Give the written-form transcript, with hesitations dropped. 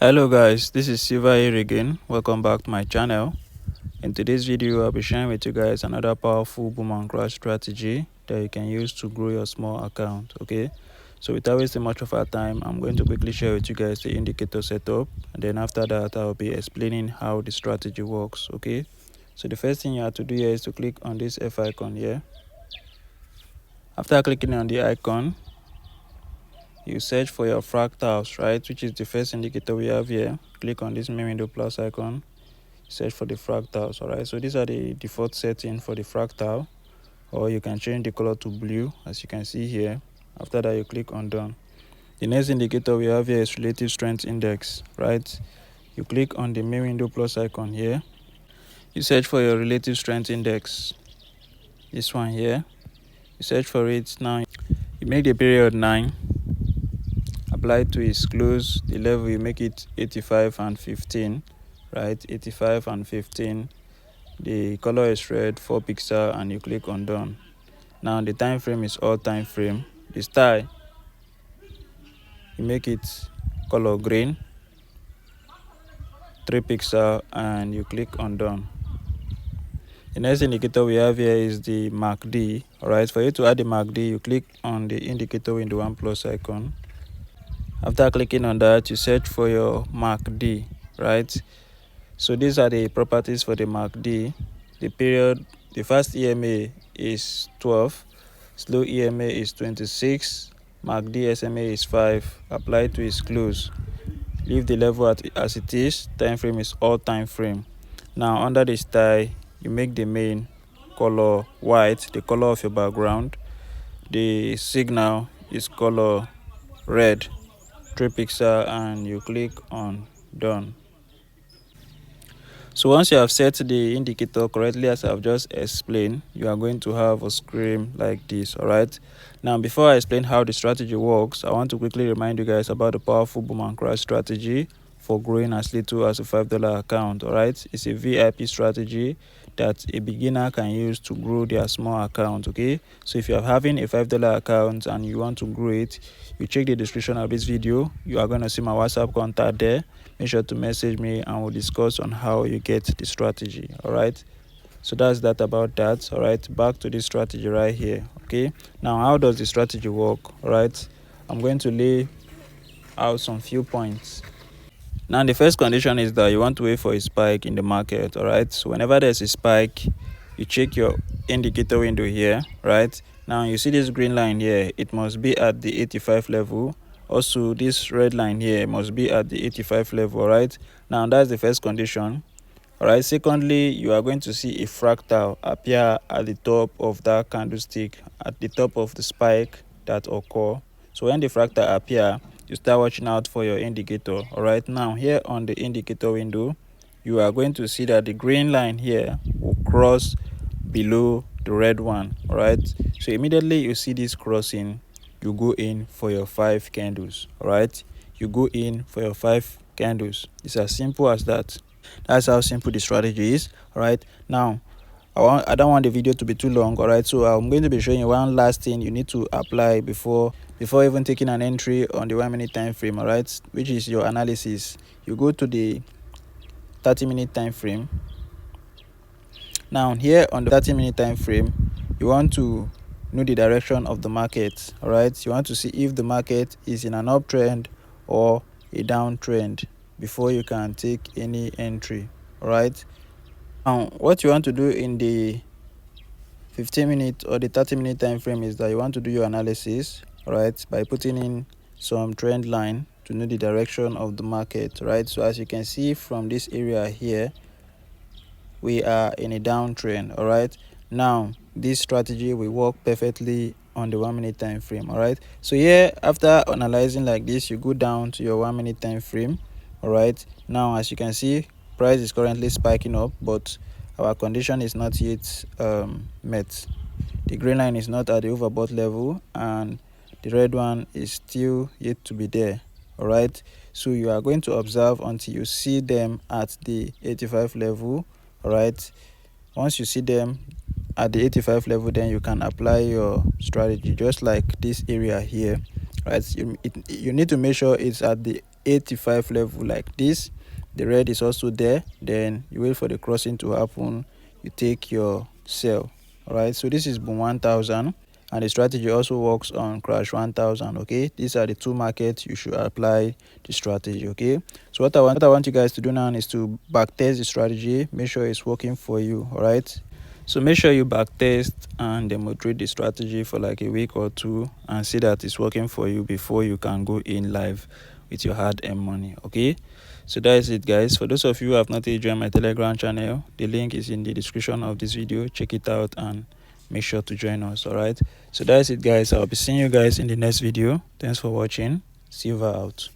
Hello guys, this is Silva here again. Welcome back to my channel. In today's video, I'll be sharing with you guys another powerful boom and crash strategy that you can use to grow your small account. Okay, so without wasting much of our time, I'm going to quickly share with you guys the indicator setup, and then after that I'll be explaining how the strategy works. Okay, so the first thing you have to do here is to click on this F icon here. After clicking on the icon, you search for your fractals, right, which is the first indicator we have here. Click on this main window plus icon, search for the fractals. All right, so these are the default setting for the fractal, or you can change the color to blue as you can see here. After that, you click on done. The next indicator we have here is relative strength index, right? You click on the main window plus icon here, you search for your relative strength index, this one here. You search for it. Now you make the period 9, apply to its close, the level you make it 85 and 15, right? 85 and 15, the color is red, 4 pixel, and you click on done. Now the time frame is all time frame. The style, you make it color green, 3 pixel, and you click on done. The next indicator we have here is the MACD. All right, for you to add the MACD, you click on the indicator window 1 plus icon. After clicking on that, you search for your MACD, right? So these are the properties for the MACD. The period, the fast EMA is 12, slow EMA is 26, MACD SMA is 5, apply to its close, leave the level as it is, time frame is all time frame. Now under the style, you make the main color white, the color of your background. The signal is color red, 3 pixel, and you click on done. So once you have set the indicator correctly as I've just explained, you are going to have a screen like this. All right, now before I explain how the strategy works, I want to quickly remind you guys about the powerful boom and crash strategy for growing as little as a $5 account. All right, it's a VIP strategy that a beginner can use to grow their small account. Okay, so if you're having a $5 account and you want to grow it, you check the description of this video. You are going to see my WhatsApp contact there. Make sure to message me and we'll discuss on how you get the strategy. All right, so that's that about that. All right, back to this strategy right here. Okay, now how does the strategy work? All right, I'm going to lay out some few points. Now the first condition is that you want to wait for a spike in the market. All right, so whenever there's a spike, you check your indicator window here. Right, now you see this green line here, it must be at the 85 level. Also this red line here must be at the 85 level. All right, now that's the first condition. All right, secondly, you are going to see a fractal appear at the top of that candlestick, at the top of the spike that occur. So when the fractal appear, you start watching out for your indicator. All right, now here on the indicator window, you are going to see that the green line here will cross below the red one. All right, so immediately you see this crossing, you go in for your 5 candles. All right, you go in for your 5 candles. It's as simple as that. That's how simple the strategy is. All right, now I don't want the video to be too long. All right, so I'm going to be showing you one last thing you need to apply before even taking an entry on the 1 minute time frame. All right, which is your analysis. You go to the 30-minute time frame. Now here on the 30-minute time frame, you want to know the direction of the market. All right, you want to see if the market is in an uptrend or a downtrend before you can take any entry. All right, now what you want to do in the 15-minute or the 30-minute time frame is that you want to do your analysis, right, by putting in some trend line to know the direction of the market. Right, so as you can see from this area here, we are in a downtrend. All right, now this strategy will work perfectly on the 1 minute time frame. All right, so here after analyzing like this, you go down to your 1 minute time frame. All right, now as you can see, price is currently spiking up, but our condition is not yet met. The green line is not at the overbought level and the red one is still yet to be there. All right, so you are going to observe until you see them at the 85 level. All right, once you see them at the 85 level, then you can apply your strategy just like this area here. Right, you need to make sure it's at the 85 level like this. The red is also there. Then you wait for the crossing to happen, you take your sell. All right, so this is boom 1000, and the strategy also works on crash 1000. Okay, these are the two markets you should apply the strategy. Okay, so what I want you guys to do now is to back test the strategy, make sure it's working for you. All right, so make sure you back test and demonstrate the strategy for like a week or two and see that it's working for you before you can go in live with your hard-earned money. Okay, so that is it, guys. For those of you who have not yet joined my Telegram channel, the link is in the description of this video. Check it out and make sure to join us. All right, so that's it, guys. I'll be seeing you guys in the next video. Thanks for watching. Silver out.